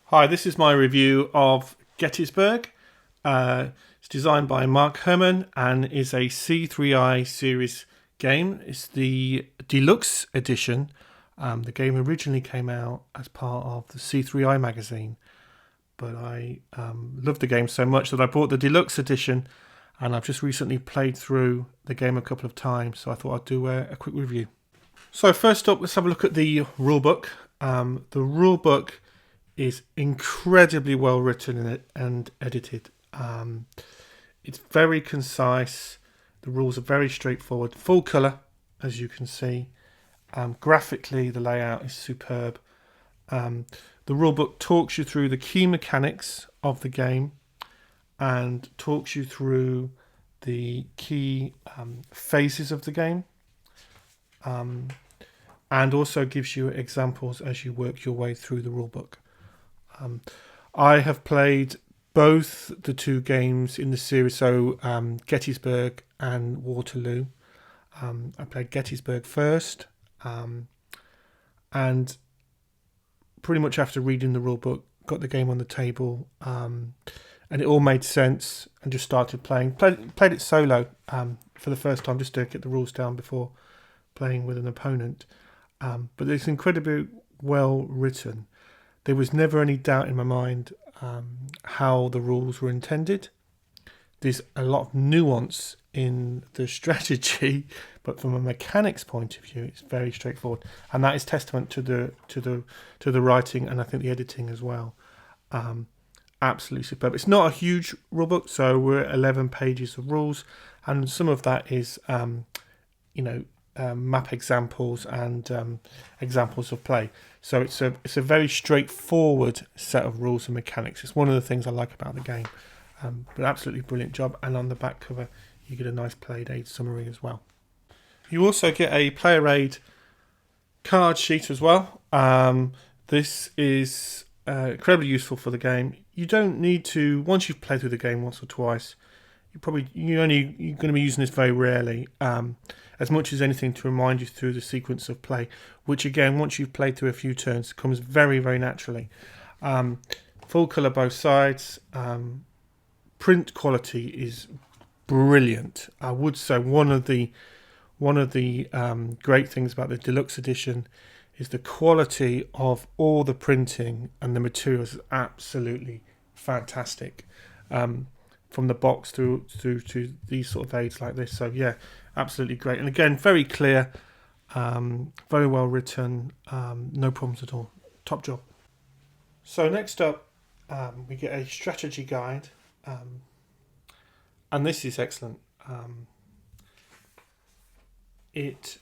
Hi, this is my review of Gettysburg. It's designed by Mark Herman and is a C3I series game. It's the Deluxe edition. The game originally came out as part of the C3I magazine, but I loved the game so much that I bought the Deluxe edition, and I've just recently played through the game a couple of times, so I thought I'd do a quick review. So first up, let's have a look at the rulebook. The rulebook is incredibly well written and edited. It's very concise. The rules are very straightforward. Full colour, as you can see. Graphically, the layout is superb. The rulebook talks you through the key mechanics of the game and talks you through the key phases of the game. And also gives you examples as you work your way through the rulebook. I have played both the two games in the series, so Gettysburg and Waterloo. I played Gettysburg first, and pretty much after reading the rulebook, got the game on the table, and it all made sense, and just started playing. Played it solo for the first time, just to get the rules down before playing with an opponent. But it's incredibly well written. There was never any doubt in my mind how the rules were intended. There's a lot of nuance in the strategy, but from a mechanics point of view, it's very straightforward, and that is testament to the writing and I think the editing as well. Absolutely superb. It's not a huge rulebook, so we're at 11 pages of rules, and some of that is map examples and examples of play. So it's a very straightforward set of rules and mechanics. It's one of the things I like about the game. But absolutely brilliant job. And on the back cover, you get a nice played aid summary as well. You also get a player aid card sheet as well. This is incredibly useful for the game. You don't need to, once you've played through the game once or twice, you're going to be using this very rarely, as much as anything to remind you through the sequence of play, which again, once you've played through a few turns, comes very, very naturally. Full colour both sides. Print quality is brilliant. I would say one of the great things about the Deluxe edition is the quality of all the printing, and the materials is absolutely fantastic. From the box through to these sort of aids like this. So yeah, absolutely great. And again, very clear, very well written, no problems at all. Top job. So next up, we get a strategy guide, and this is excellent. It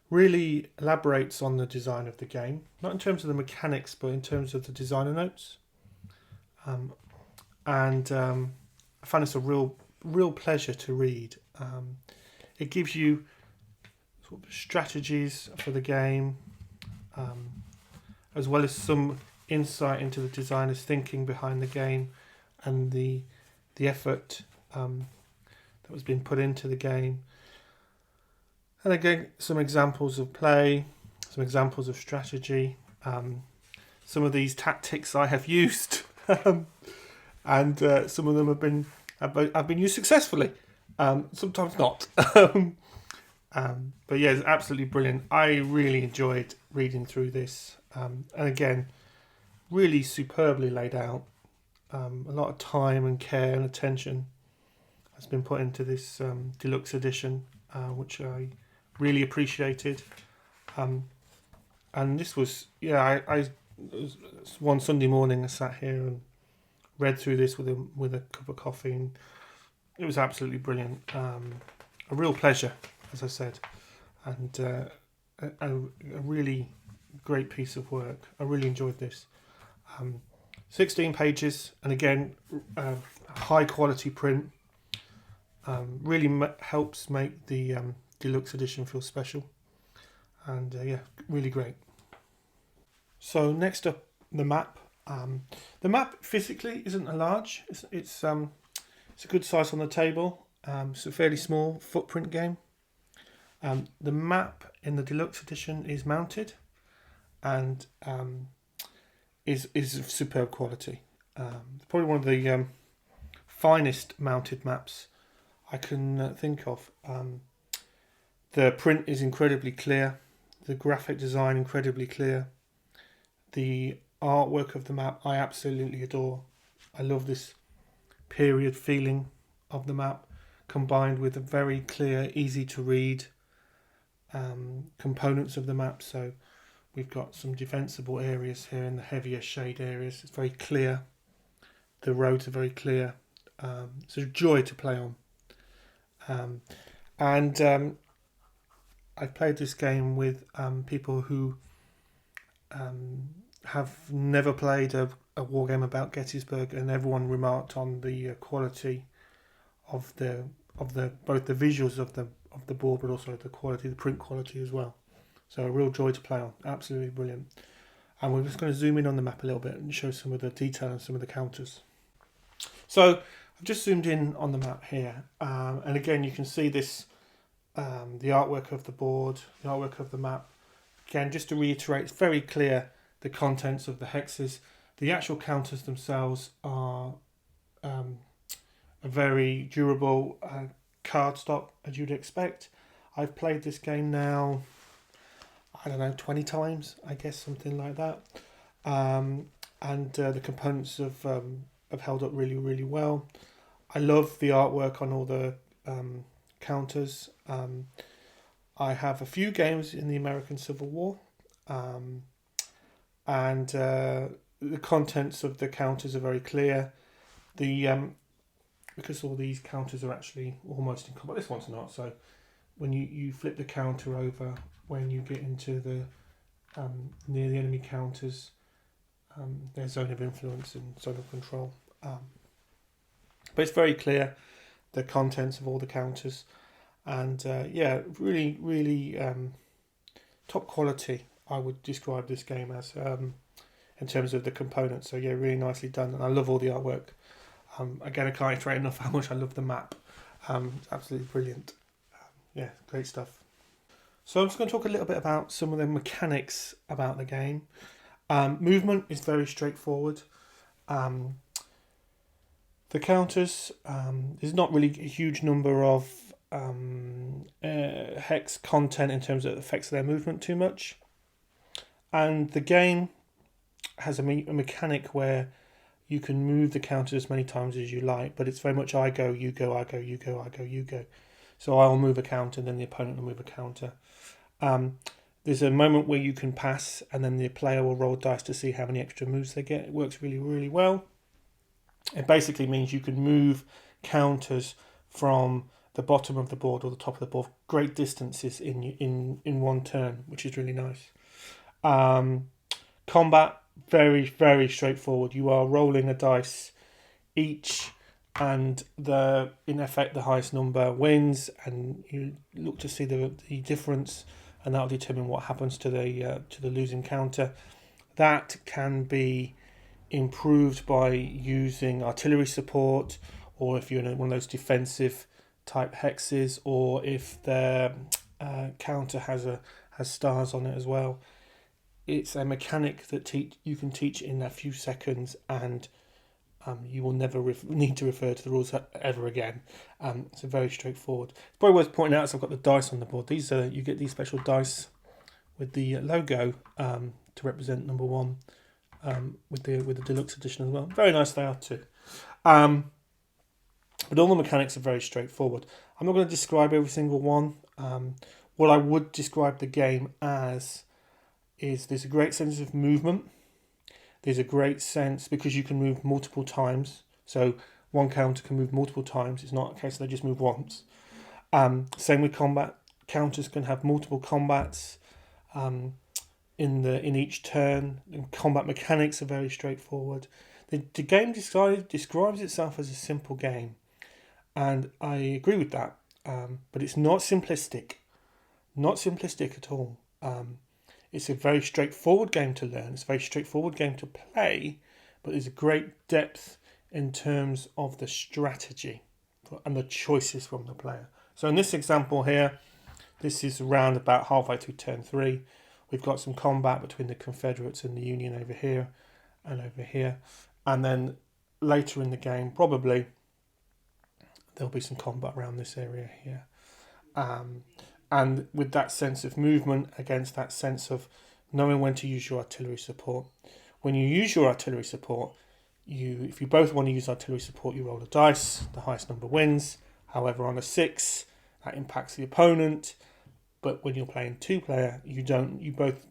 really elaborates on the design of the game, not in terms of the mechanics, but in terms of the designer notes. And I found this a real pleasure to read. It gives you sort of strategies for the game, as well as some insight into the designer's thinking behind the game and the effort that was being put into the game. And again, some examples of play, some examples of strategy. Some of these tactics I have used. And some of them have been used successfully. Sometimes not. But yeah, it's absolutely brilliant. I really enjoyed reading through this. And again, really superbly laid out. A lot of time and care and attention has been put into this Deluxe edition, which I really appreciated. And this was, I one Sunday morning I sat here and read through this with a cup of coffee, and it was absolutely brilliant. A real pleasure, as I said, and a really great piece of work. I really enjoyed this. 16 pages, and again, high quality print. Really helps make the Deluxe edition feel special, and yeah, really great. So next up, the map. The map physically isn't a large. It's a good size on the table. It's a fairly small footprint game. The map in the Deluxe edition is mounted, and is of superb quality. Probably one of the finest mounted maps I can think of. The print is incredibly clear, the graphic design incredibly clear, the artwork of the map I absolutely adore. I love this period feeling of the map, combined with a very clear, easy to read components of the map. So we've got some defensible areas here in the heavier shade areas. It's very clear. The roads are very clear. It's a joy to play on. And I've played this game with people who have never played a war game about Gettysburg, and everyone remarked on the quality of the both the visuals of the board, but also the quality, the print quality as well. So a real joy to play on, absolutely brilliant. And we're just going to zoom in on the map a little bit and show some of the detail and some of the counters. So I've just zoomed in on the map here, and again you can see this, the artwork of the board, the artwork of the map. Again, just to reiterate, it's very clear the contents of the hexes. The actual counters themselves are a very durable cardstock, as you'd expect. I've played this game now, I don't know, 20 times, I guess, something like that. And the components have held up really, really well. I love the artwork on all the counters. I have a few games in the American Civil War, and the contents of the counters are very clear. Because all these counters are actually almost in combat. This one's not. So when you flip the counter over, when you get into the near the enemy counters, there's zone of influence and zone of control. But it's very clear the contents of all the counters, and really, really top quality. I would describe this game as in terms of the components. So yeah, really nicely done, and I love all the artwork. Again, I can't iterate enough how much I love the map. It's absolutely brilliant. Great stuff. So I'm just going to talk a little bit about some of the mechanics about the game. Movement is very straightforward. The counters, there's not really a huge number of hex content in terms of it affects their movement too much. And the game has a mechanic where you can move the counters as many times as you like, but it's very much I go, you go, I go, you go, I go, you go. So I'll move a counter, and then the opponent will move a counter. There's a moment where you can pass, and then the player will roll dice to see how many extra moves they get. It works really, really well. It basically means you can move counters from the bottom of the board or the top of the board great distances in one turn, which is really nice. Combat, very, very straightforward. You are rolling a dice each, and in effect the highest number wins, and you look to see the difference, and that'll determine what happens to the losing counter. That can be improved by using artillery support, or if you're in one of those defensive type hexes, or if the counter has stars on it as well. It's a mechanic that you can teach in a few seconds, and you will never need to refer to the rules ever again. It's very straightforward. It's probably worth pointing out, so I've got the dice on the board. These you get these special dice with the logo to represent number 1, with the Deluxe edition as well. Very nice they are too. But all the mechanics are very straightforward. I'm not going to describe every single one. What I would describe the game as is there's a great sense of movement. There's a great sense because you can move multiple times. So one counter can move multiple times. It's not a case they just move once. Same with combat. Counters can have multiple combats in each turn. And combat mechanics are very straightforward. The game describes itself as a simple game, and I agree with that. But it's not simplistic. Not simplistic at all. It's a very straightforward game to learn. It's a very straightforward game to play, but there's a great depth in terms of the strategy and the choices from the player. So in this example here, this is around about halfway through turn 3. We've got some combat between the Confederates and the Union over here, and over here. And then later in the game, probably, there'll be some combat around this area here. And with that sense of movement against that sense of knowing when to use your artillery support. When you use your artillery support, if you both want to use artillery support, you roll a dice. The highest number wins. However, on a 6, that impacts the opponent. But when you're playing 2-player, you don't. You both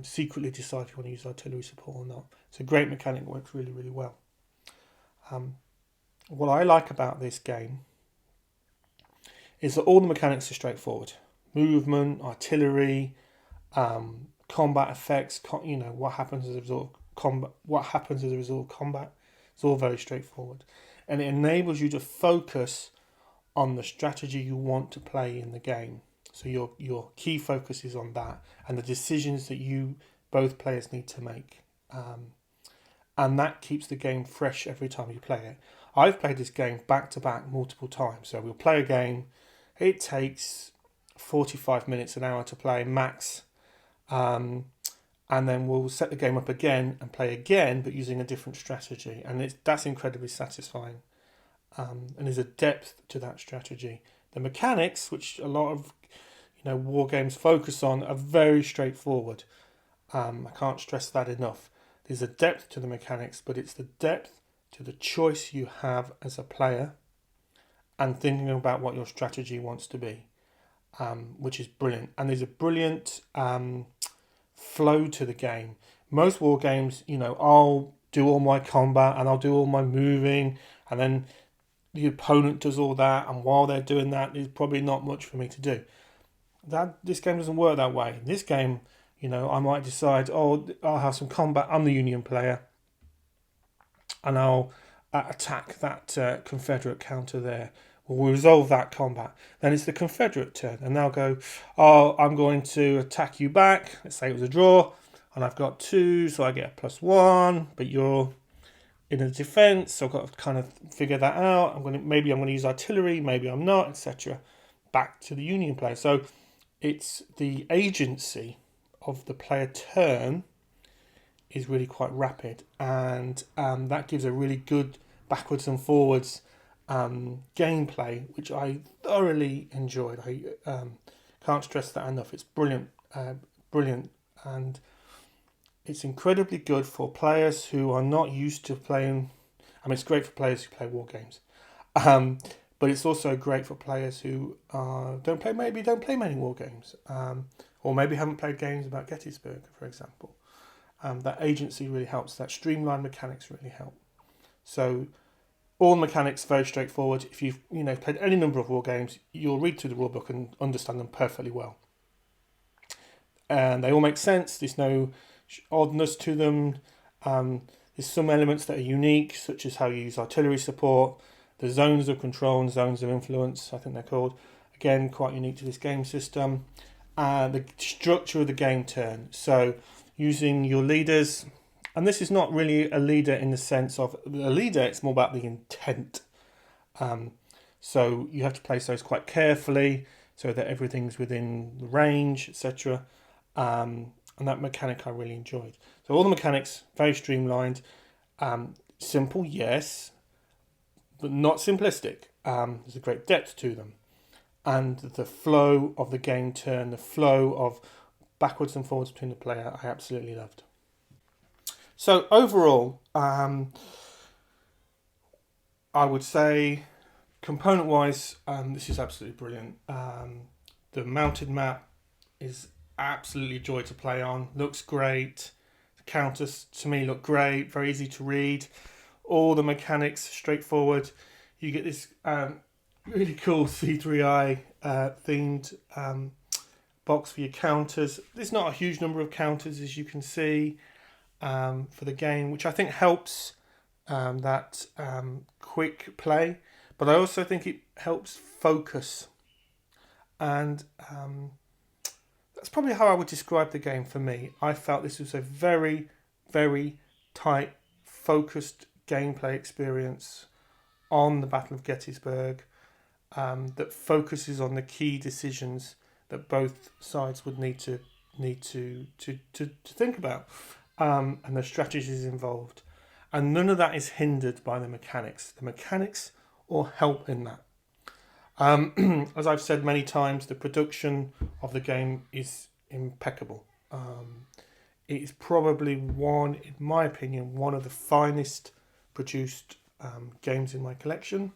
secretly decide if you want to use artillery support or not. It's a great mechanic that works really, really well. What I like about this game is that all the mechanics are straightforward. Movement, artillery, combat effects. What happens as a result of combat. What happens as a result of combat. It's all very straightforward, and it enables you to focus on the strategy you want to play in the game. So your key focus is on that and the decisions that you both players need to make, and that keeps the game fresh every time you play it. I've played this game back to back multiple times. So we'll play a game. It takes 45 minutes, an hour to play max. And then we'll set the game up again and play again, but using a different strategy. And that's incredibly satisfying. And there's a depth to that strategy. The mechanics, which a lot of war games focus on, are very straightforward. I can't stress that enough. There's a depth to the mechanics, but it's the depth to the choice you have as a player and thinking about what your strategy wants to be, which is brilliant. And there's a brilliant flow to the game. Most war games, I'll do all my combat and I'll do all my moving, and then the opponent does all that, and while they're doing that, there's probably not much for me to do. This game doesn't work that way. This game, I might decide, I'll have some combat. I'm the Union player, and I'll attack that Confederate counter there. We'll resolve that combat. Then it's the Confederate turn, and they'll go, I'm going to attack you back. Let's say it was a draw, and I've got 2, so I get a +1, but you're in a defence, so I've got to kind of figure that out. Maybe I'm going to use artillery, maybe I'm not, etc. Back to the Union player. So it's the agency of the player turn is really quite rapid, and that gives a really good backwards and forwards gameplay, which I thoroughly enjoyed. I can't stress that enough. It's brilliant, and it's incredibly good for players who are not used to playing. It's great for players who play war games, but it's also great for players who don't play many war games, or maybe haven't played games about Gettysburg, for example. That agency really helps. That streamlined mechanics really help. So all the mechanics very straightforward. If you've played any number of war games, you'll read through the rulebook and understand them perfectly well. And they all make sense. There's no oddness to them. There's some elements that are unique, such as how you use artillery support, the zones of control and zones of influence, I think they're called. Again, quite unique to this game system. The structure of the game turn. So using your leaders. And this is not really a leader in the sense of a leader, it's more about the intent. So you have to place those quite carefully so that everything's within the range, etc. And that mechanic I really enjoyed. So all the mechanics, very streamlined. Simple, yes, but not simplistic. There's a great depth to them. And the flow of the game turn, the flow of backwards and forwards between the player, I absolutely loved. So overall, I would say component-wise, this is absolutely brilliant. The mounted map is absolutely a joy to play on. Looks great. The counters to me look great. Very easy to read. All the mechanics straightforward. You get this really cool C3I themed box for your counters. There's not a huge number of counters, as you can see. For the game, which I think helps that quick play, but I also think it helps focus, and that's probably how I would describe the game for me. I felt this was a very, very tight, focused gameplay experience on the Battle of Gettysburg that focuses on the key decisions that both sides would need to think about. and the strategies involved. And none of that is hindered by the mechanics. The mechanics all help in that. As I've said many times, the production of the game is impeccable. It is probably in my opinion, one of the finest produced games in my collection.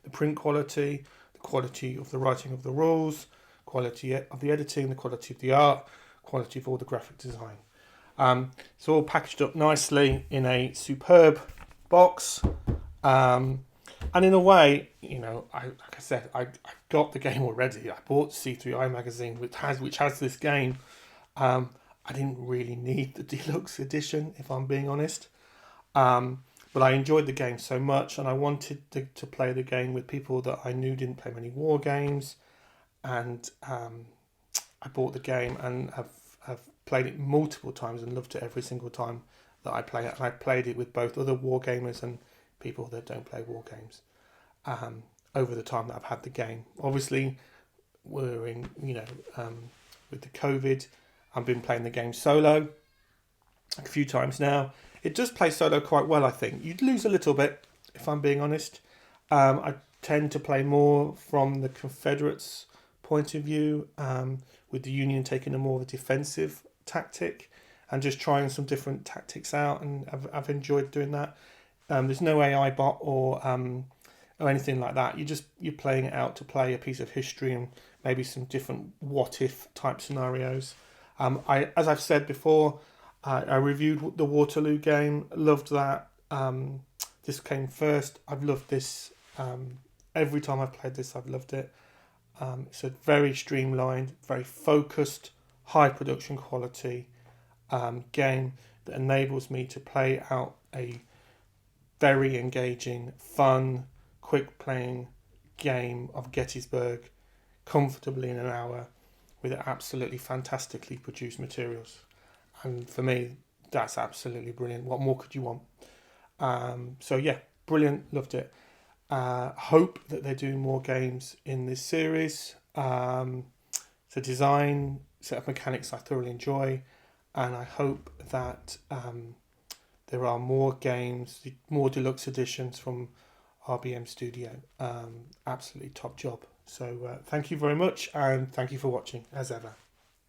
The print quality, the quality of the writing of the rules, quality of the editing, the quality of the art, quality of all the graphic design. It's all packaged up nicely in a superb box. And in a way, like I said, I got the game already. I bought C3I magazine, which has this game. I didn't really need the deluxe edition, if I'm being honest. But I enjoyed the game so much, and I wanted to play the game with people that I knew didn't play many war games. And I bought the game and have played it multiple times and loved it every single time that I play it. And I played it with both other war gamers and people that don't play war games over the time that I've had the game. Obviously, we're in, with the COVID, I've been playing the game solo a few times now. It does play solo quite well, I think. You'd lose a little bit, if I'm being honest. I tend to play more from the Confederates' point of view, with the Union taking a more of a defensive tactic and just trying some different tactics out, and I've enjoyed doing that. There's no AI bot or anything like that. You're playing it out to play a piece of history and maybe some different what if type scenarios. As I've said before, I reviewed the Waterloo game. Loved that. This came first. I've loved this. Every time I've played this, I've loved it. It's a very streamlined, very focused, high production quality game that enables me to play out a very engaging, fun, quick playing game of Gettysburg comfortably in an hour with absolutely fantastically produced materials. And for me, that's absolutely brilliant. What more could you want? So yeah, brilliant, loved it. Hope that they're doing more games in this series. The design, set of mechanics I thoroughly enjoy, and I hope that there are more games, more deluxe editions from RBM Studio. Absolutely top job. So thank you very much, and thank you for watching, as ever.